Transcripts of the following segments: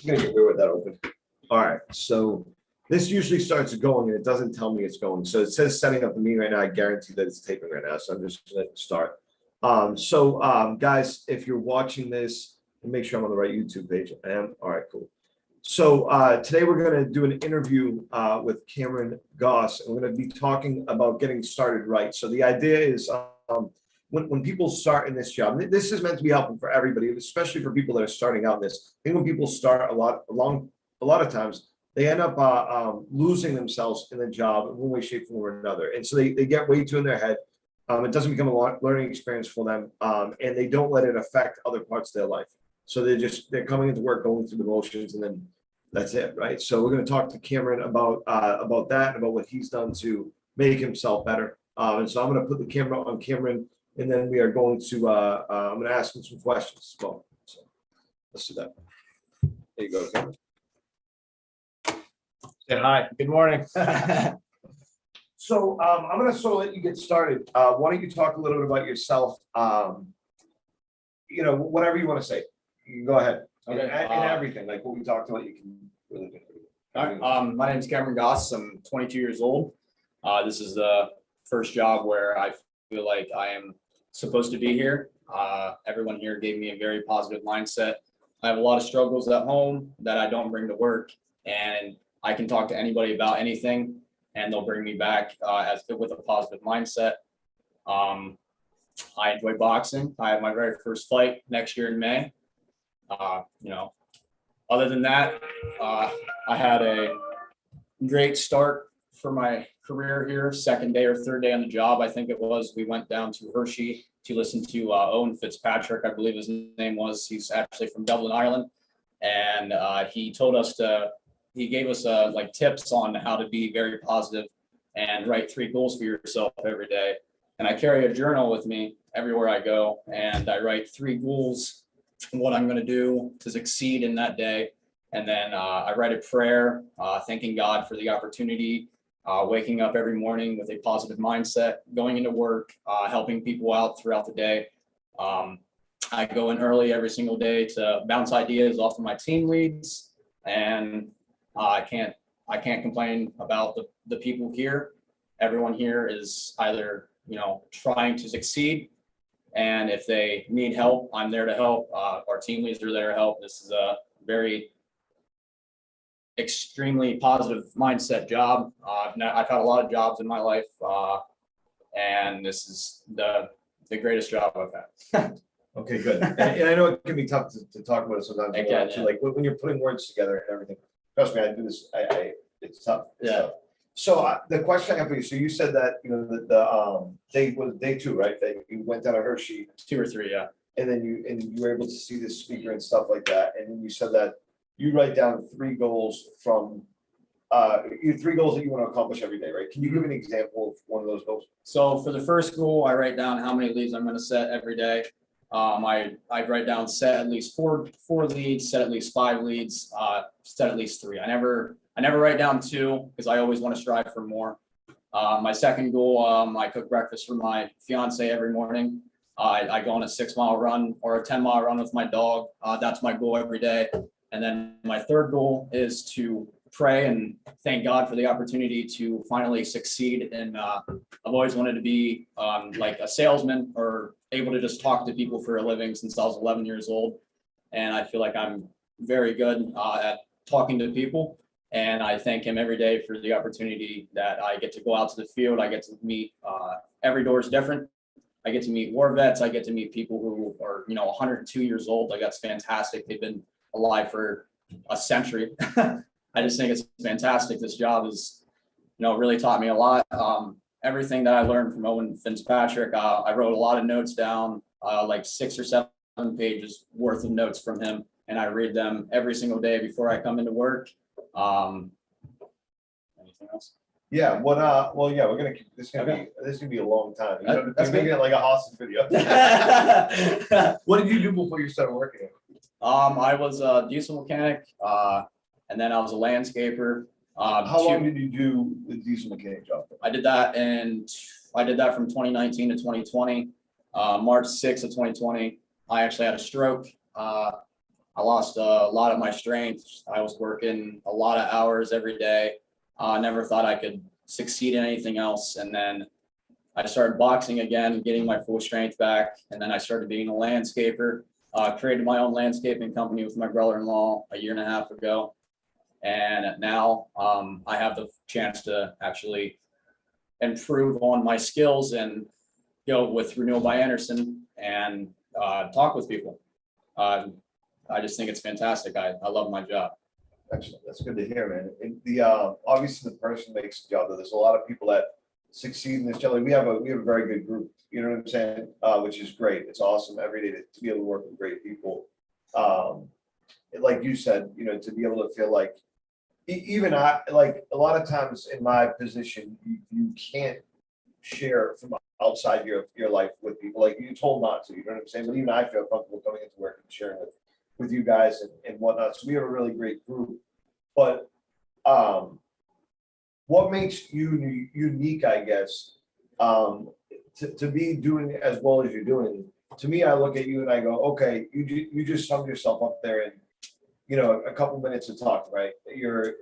I'm gonna get weird with that open. All right, so this usually starts going and it doesn't tell me it's going. So it says setting up the meeting right now. I guarantee that it's taping right now. So I'm just gonna start. Guys, if you're watching this, make sure I'm on the right YouTube page. I am. All right, cool. So today we're going to do an interview with Cameron Goss, and we're going to be talking about getting started right. So the idea is when people start in this job, this is meant to be helpful for everybody, especially for people that are starting out in this. I think when people start a lot of times, they end up losing themselves in the job in one way, shape, form, or another. And so they get way too in their head. It doesn't become a learning experience for them, and they don't let it affect other parts of their life. So they're coming into work, going through the motions, and then that's it, right? So we're going to talk to Cameron about that, about what he's done to make himself better. And so I'm going to put the camera on Cameron, and then we are going to I'm going to ask him some questions as well. So let's do that. There you go, Cameron. Say hi. Good morning. So I'm going to sort of let you get started. Why don't you talk a little bit about yourself? Whatever you want to say. You can go ahead. Okay. And everything, like what we talked about, you can really do. All right. My name is Cameron Goss. I'm 22 years old. This is the first job where I feel like I am supposed to be here. Everyone here gave me a very positive mindset. I have a lot of struggles at home that I don't bring to work, and I can talk to anybody about anything, and they'll bring me back with a positive mindset. I enjoy boxing. I have my very first fight next year in May. Other than that, I had a great start for my career here. Second day or third day on the job, I think it was. We went down to Hershey to listen to Owen Fitzpatrick, I believe his name was. He's actually from Dublin, Ireland, and he gave us like tips on how to be very positive and write 3 goals for yourself every day. And I carry a journal with me everywhere I go, and I write 3 goals, what I'm going to do to succeed in that day. And then I write a prayer, thanking God for the opportunity, waking up every morning with a positive mindset, going into work, helping people out throughout the day. I go in early every single day to bounce ideas off of my team leads, and I can't complain about the people here. Everyone here is either trying to succeed, and if they need help, I'm there to help. Our team leads are there to help. This is a very extremely positive mindset job. I've had a lot of jobs in my life, and this is the greatest job I've had. Okay, good. And I know it can be tough to talk about it sometimes. Yeah. Like when you're putting words together and everything. Trust me, I do this. It's tough. Yeah. Tough. So the question I have for you. So you said that the day was day 2, right? That you went down to Hershey. 2 or 3, yeah. And then you were able to see the speaker and stuff like that. And then you said that you write down 3 goals from 3 goals that you want to accomplish every day, right? Can you give an example of one of those goals? So for the first goal, I write down how many leads I'm going to set every day. I write down set at least four leads, set at least 5 leads, set at least 3. I never write down 2 because I always want to strive for more. My second goal, I cook breakfast for my fiance every morning. I go on a 6-mile run or a 10-mile run with my dog. That's my goal every day. And then my third goal is to pray and thank God for the opportunity to finally succeed. And I've always wanted to be like a salesman or able to just talk to people for a living since I was 11 years old. And I feel like I'm very good at talking to people. And I thank him every day for the opportunity that I get to go out to the field. I get to meet, every door is different. I get to meet war vets. I get to meet people who are, 102 years old. Like, that's fantastic. They've been alive for a century. I just think it's fantastic. This job is, really taught me a lot. Everything that I learned from Owen Fitzpatrick, I wrote a lot of notes down, like 6 or 7 pages worth of notes from him. And I read them every single day before I come into work. Anything else? Yeah. Well, yeah, we're gonna keep this. This is gonna be a long time. That's gonna get like a hostage video. What did you do before you started working? I was a diesel mechanic, and then I was a landscaper. How long did you do the diesel mechanic job? I did that from 2019 to 2020. March 6th of 2020, I actually had a stroke. I I lost a lot of my strength. I was working a lot of hours every day. I never thought I could succeed in anything else. And then I started boxing again, getting my full strength back. And then I started being a landscaper, created my own landscaping company with my brother-in-law a year and a half ago. And now I have the chance to actually improve on my skills and go with Renewal by Anderson and talk with people. I just think it's fantastic. I love my job. Excellent. That's good to hear, man. And the obviously the person makes the job. Though there's a lot of people that succeed in this job. Like we have a very good group. You know what I'm saying? Which is great. It's awesome every day to be able to work with great people. Like you said, you know, to be able to feel like even I like a lot of times in my position, you can't share from outside your life with people. Like you're told not to. You know what I'm saying? But even I feel comfortable coming into work and sharing with you guys and whatnot. So we have a really great group. But what makes you unique, I guess, to be doing as well as you're doing? To me, I look at you and I go, okay, you just summed yourself up there in, you know, a couple minutes to talk, right? You're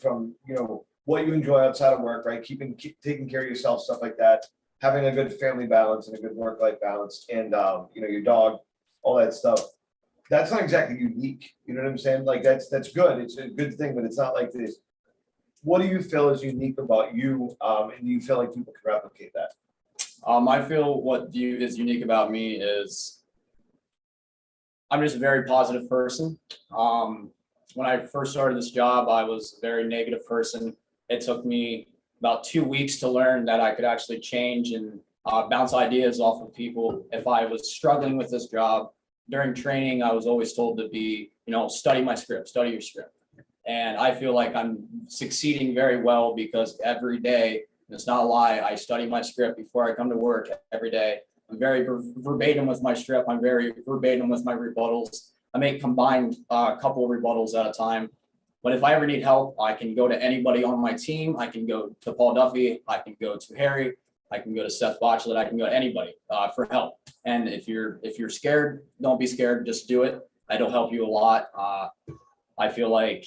from you know what you enjoy outside of work, right? Taking care of yourself, stuff like that, having a good family balance and a good work-life balance, and you know, your dog, all that stuff. That's not exactly unique. You know what I'm saying? Like that's good. It's a good thing, but it's not like this. What do you feel is unique about you? And do you feel like people can replicate that? I feel what is unique about me is I'm just a very positive person. When I first started this job, I was a very negative person. It took me about 2 weeks to learn that I could actually change and bounce ideas off of people. If I was struggling with this job during training, I was always told to be, you know, study my script, study your script. And I feel like I'm succeeding very well because every day, and it's not a lie, I study my script before I come to work every day. I'm very verbatim with my script. I'm very verbatim with my rebuttals. I may combine a couple of rebuttals at a time. But if I ever need help, I can go to anybody on my team. I can go to Paul Duffy. I can go to Harry. I can go to Seth Botchlet. I can go to anybody for help. And if you're scared, don't be scared. Just do it. It'll help you a lot. I feel like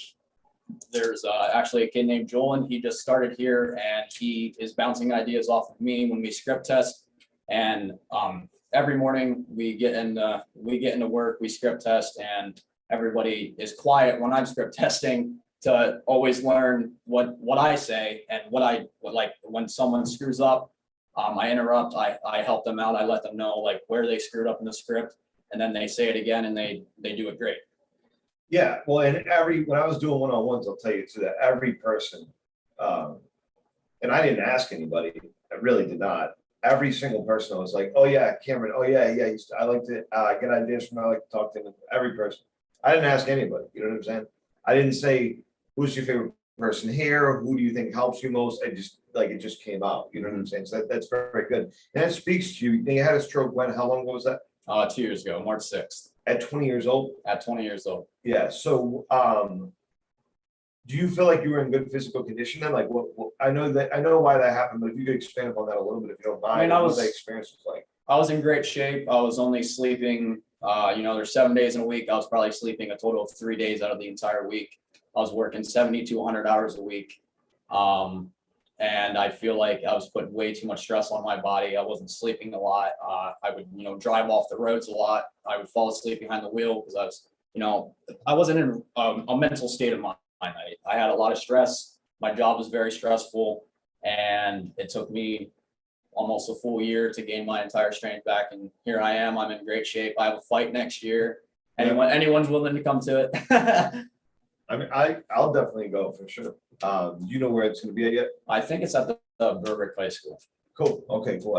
there's actually a kid named Joel. He just started here, and he is bouncing ideas off of me when we script test. And every morning we get into work, we script test, and everybody is quiet when I'm script testing to always learn what I say and what like when someone screws up. I interrupt, I help them out, I let them know like where they screwed up in the script, and then they say it again and they do it great. Yeah, well, and when I was doing one-on-ones, I'll tell you too, that every person, and I didn't ask anybody, I really did not. Every single person I was like, oh yeah, Cameron, oh yeah, I like to get ideas from him, I like to talk to him, every person. I didn't ask anybody, you know what I'm saying? I didn't say, who's your favorite person here? Who do you think helps you most? I just, like, it just came out, you know what I'm saying? So that's very, very good. And that speaks to you. You had a stroke when, how long ago was that? 2 years ago, March 6th. At 20 years old? At 20 years old. Yeah, so, do you feel like you were in good physical condition then? Like, what I know why that happened, but if you could expand upon that a little bit, if you don't mind, what that experience was like. I was in great shape. I was only sleeping, you know, there's 7 days in a week. I was probably sleeping a total of 3 days out of the entire week. I was working 70 to 100 hours a week. And I feel like I was putting way too much stress on my body. I wasn't sleeping a lot. I would, you know, drive off the roads a lot. I would fall asleep behind the wheel because I was, you know, I wasn't in a mental state of mind. I had a lot of stress. My job was very stressful, and it took me almost a full year to gain my entire strength back. And here I am. I'm in great shape. I have a fight next year. Anyone's willing to come to it. I mean, I'll definitely go for sure. Do you know where it's going to be at yet? I think it's at the Berwick High School. Cool. Okay. Cool.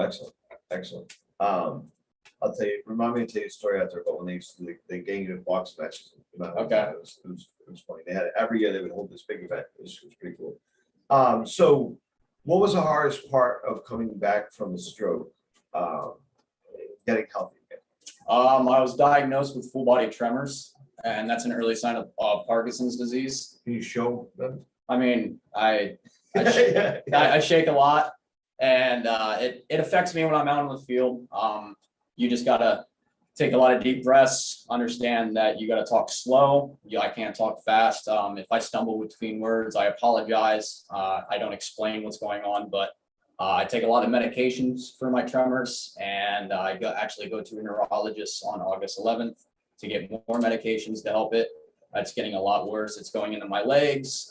Excellent. I'll tell you. Remind me to tell you a story out there about when they gang you box matches. Okay. It was funny. They had every year they would hold this big event. It was pretty cool. So what was the hardest part of coming back from the stroke? Getting healthy again. I was diagnosed with full body tremors, and that's an early sign of Parkinson's disease. Can you show them? I mean, I shake a lot, and it affects me when I'm out on the field. You just gotta take a lot of deep breaths, understand that you got to talk slow. I can't talk fast. If I stumble between words, I apologize. I don't explain what's going on, but I take a lot of medications for my tremors, and actually go to a neurologist on August 11th to get more medications to help it. It's getting a lot worse. It's going into my legs.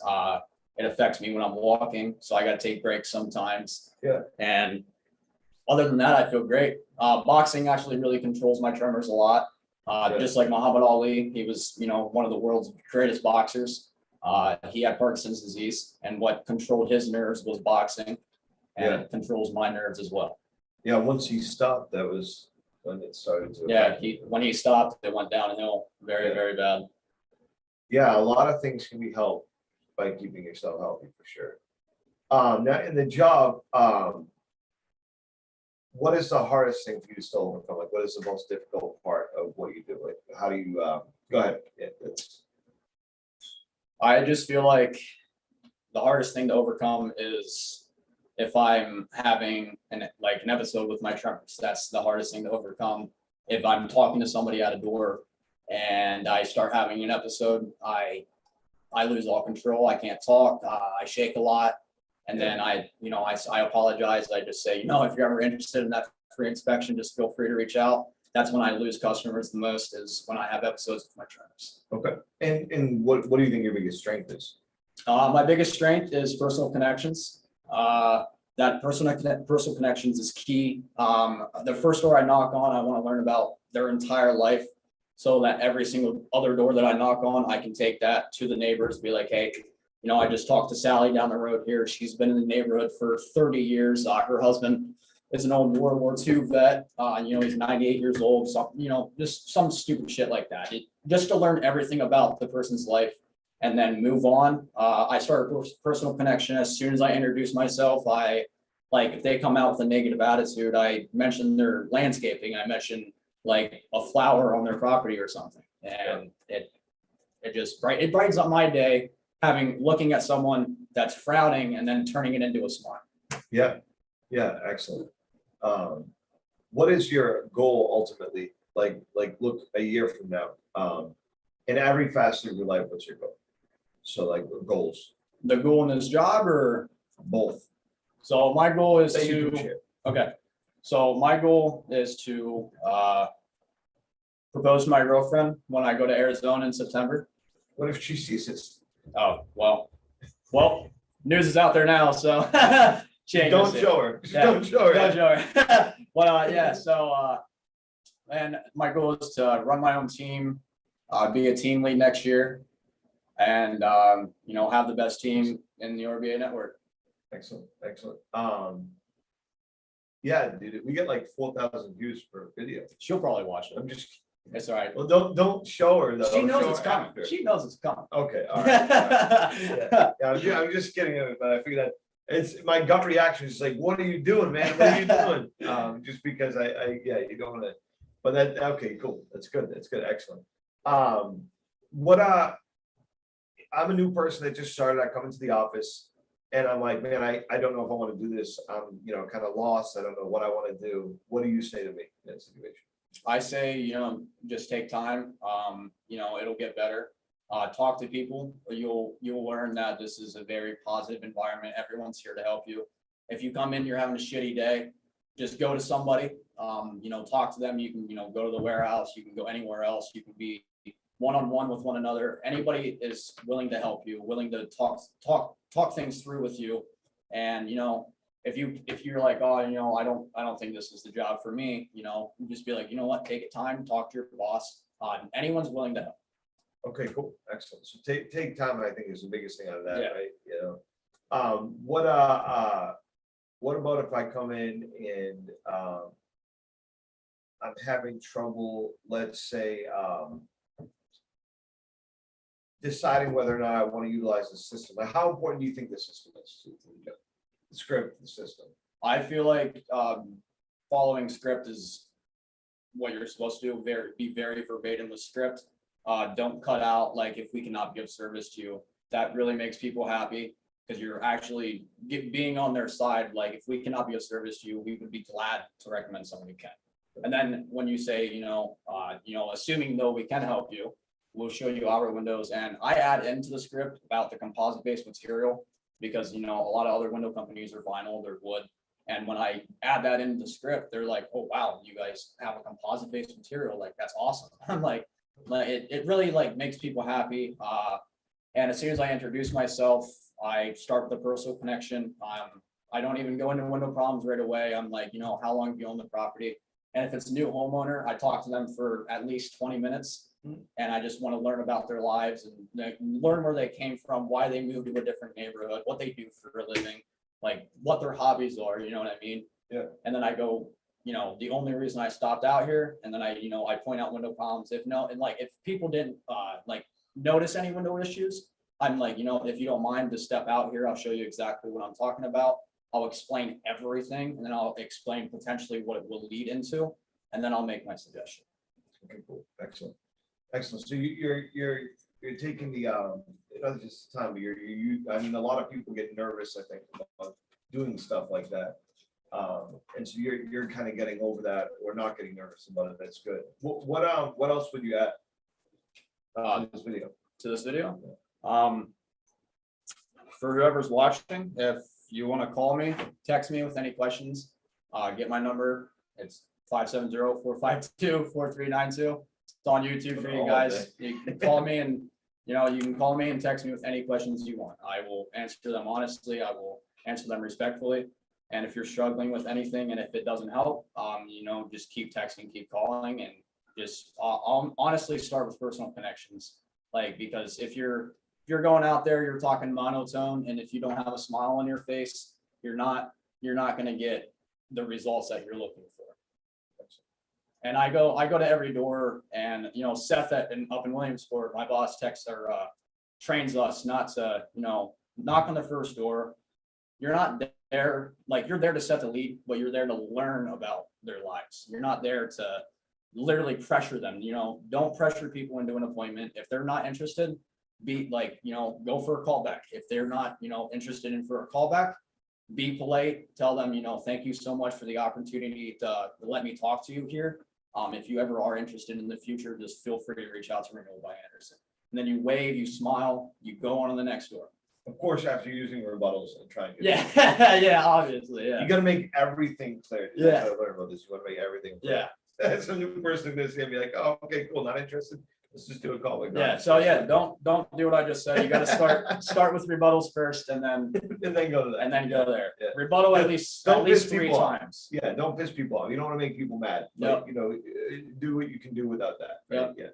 It affects me when I'm walking, so I got to take breaks sometimes. Yeah. And other than that, I feel great. Boxing actually really controls my tremors a lot. Just like Muhammad Ali, he was, one of the world's greatest boxers. He had Parkinson's disease, and what controlled his nerves was boxing, and it controls my nerves as well. Yeah, once he stopped, that was when it started to. Yeah, when he stopped, it went downhill very, very bad. Yeah, a lot of things can be helped by keeping yourself healthy for sure. Now in the job, what is the hardest thing for you to still overcome? Like, what is the most difficult part of what you do? Like, how do you, go ahead. Yeah, I just feel like the hardest thing to overcome is if I'm having an episode with my tremors. That's the hardest thing to overcome. If I'm talking to somebody at a door and I start having an episode, I lose all control. I can't talk. I shake a lot. And then I apologize. I just say, if you're ever interested in that free inspection, just feel free to reach out. That's when I lose customers the most, is when I have episodes with my tremors. Okay. And what do you think your biggest strength is? My biggest strength is personal connections. That personal connections is key. The first door I knock on, I want to learn about their entire life, so that every single other door that I knock on, I can take that to the neighbors, be like, hey, I just talked to Sally down the road here. She's been in the neighborhood for 30 years. Her husband is an old World War II vet. He's 98 years old. So, just some stupid shit like that. Just to learn everything about the person's life and then move on. I start a personal connection as soon as I introduce myself. If they come out with a negative attitude, I mention their landscaping. I mention like a flower on their property or something. And it brightens up my day, looking at someone that's frowning and then turning it into a smile. Yeah. Excellent. What is your goal ultimately? Like look a year from now, in every facet of your life, what's your goal? So like goals. The goal in this job, or both? So my goal is So my goal is to propose to my girlfriend when I go to Arizona in September. What if she sees this? Oh, well, news is out there now, so don't show her. Don't show her. Well, and my goal is to run my own team, be a team lead next year, and have the best team in the RBA network. Excellent. Yeah, dude, we get like 4,000 views per video. She'll probably watch it. I'm just. It's all right. Well, don't show her though. She knows it's coming. She knows it's coming. Okay, all right. Yeah, I'm just kidding, but I figured that it's my gut reaction is like, what are you doing, man? What are you doing? Just because you don't want to. But that okay, cool. That's good. Excellent. I'm a new person that just started. I come into the office and I'm like, man, I don't know if I want to do this. I'm kind of lost. I don't know what I want to do. What do you say to me in that situation? I say, just take time. It'll get better. Talk to people. You'll learn that this is a very positive environment. Everyone's here to help you. If you come in, you're having a shitty day, just go to somebody. Talk to them. You can, go to the warehouse. You can go anywhere else. You can be one-on-one with one another. Anybody is willing to help you, willing to talk things through with you. And if you're like, oh, I don't think this is the job for me, just be like, what, take it time, talk to your boss. Anyone's willing to help. Okay, cool, excellent. So take time, I think, is the biggest thing out of that, Yeah. right? What about if I come in and I'm having trouble, let's say, deciding whether or not I want to utilize the system? Like, how important do you think the system is to the script, the system? I feel like following script is what you're supposed to do. Be very verbatim with script. Don't cut out, like, if we cannot give service to you. That really makes people happy, because you're actually being on their side. Like, if we cannot be of service to you, we would be glad to recommend someone who can. And then when you say, assuming though we can help you, we'll show you our windows, and I add into the script about the composite based material because, a lot of other window companies are vinyl, they're wood. And when I add that into the script, they're like, oh, wow, you guys have a composite based material. Like, that's awesome. I'm like it really like makes people happy. And as soon as I introduce myself, I start with a personal connection. I don't even go into window problems right away. I'm like, how long have you owned the property? And if it's a new homeowner, I talk to them for at least 20 minutes. And I just want to learn about their lives and learn where they came from, why they moved to a different neighborhood, what they do for a living, like what their hobbies are, you know what I mean? Yeah. And then I go, the only reason I stopped out here, and then I point out window problems. If people didn't notice any window issues, I'm like, if you don't mind to step out here, I'll show you exactly what I'm talking about. I'll explain everything, and then I'll explain potentially what it will lead into, and then I'll make my suggestion. Okay, cool. Excellent. So you're taking the not just time, but I mean, a lot of people get nervous, I think, about doing stuff like that. And so you're kind of getting over that, or not getting nervous about it. That's good. What else would you add to this video? To this video? For whoever's watching, if you want to call me, text me with any questions, get my number. It's 570-452-4392. It's on YouTube for you guys. You can call me and you can call me and text me with any questions you want. I will answer them honestly. I will answer them respectfully. And if you're struggling with anything, and if it doesn't help, just keep texting, keep calling, and just I'll honestly start with personal connections. Because if you're going out there, you're talking monotone, and if you don't have a smile on your face, you're not going to get the results that you're looking for. And I go to every door, and Seth up in Williamsport, my boss trains us not to knock on the first door. You're not there, you're there to set the lead, but you're there to learn about their lives. You're not there to literally pressure them. Don't pressure people into an appointment. If they're not interested, go for a callback. If they're not interested in for a callback, be polite, tell them thank you so much for the opportunity to let me talk to you here. If you ever are interested in the future, just feel free to reach out to Renewal by Anderson. And then you wave, you smile, you go on to the next door. Of course, after using rebuttals and trying to yeah, obviously, yeah. You got to make everything clear. You got to learn about this. You want to make everything clear. Yeah. That's a new person that's gonna be like, oh, okay, cool, not interested. Let's just do a call. Don't do what I just said. You got to start with rebuttals first, and then go to that. And then go there. Yeah. Rebuttal at least 3 times. Yeah, don't piss people off. You don't want to make people mad. Yep. Do what you can do without that. Right? Yep. Yeah.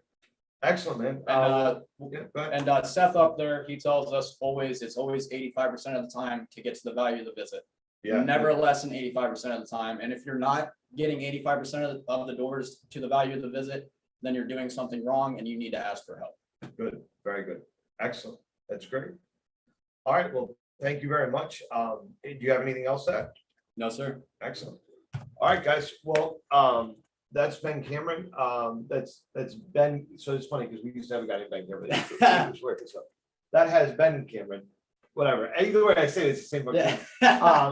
Excellent, man. And, go ahead. And Seth up there, he tells us it's always 85% of the time to get to the value of the visit. Yeah. Never less than 85% of the time. And if you're not getting 85% of the doors to the value of the visit, then you're doing something wrong and you need to ask for help. Good. Very good. Excellent. That's great. All right. Well, thank you very much. Do you have anything else to add? No, sir. Excellent. All right, guys. Well, that's Ben Cameron. That's Ben. So it's funny because we used to have a guy named Ben Cameron. That has Ben Cameron. Whatever. Either way I say it, it's the same. Yeah.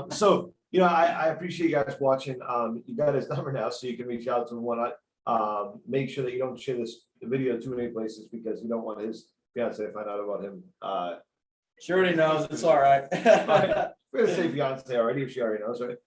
So I appreciate you guys watching. You got his number now, so you can reach out to him and whatnot. Make sure that you don't share the video too many places because you don't want his fiance to find out about him. She already knows. It's all right. We're gonna say fiance already if she already knows, right?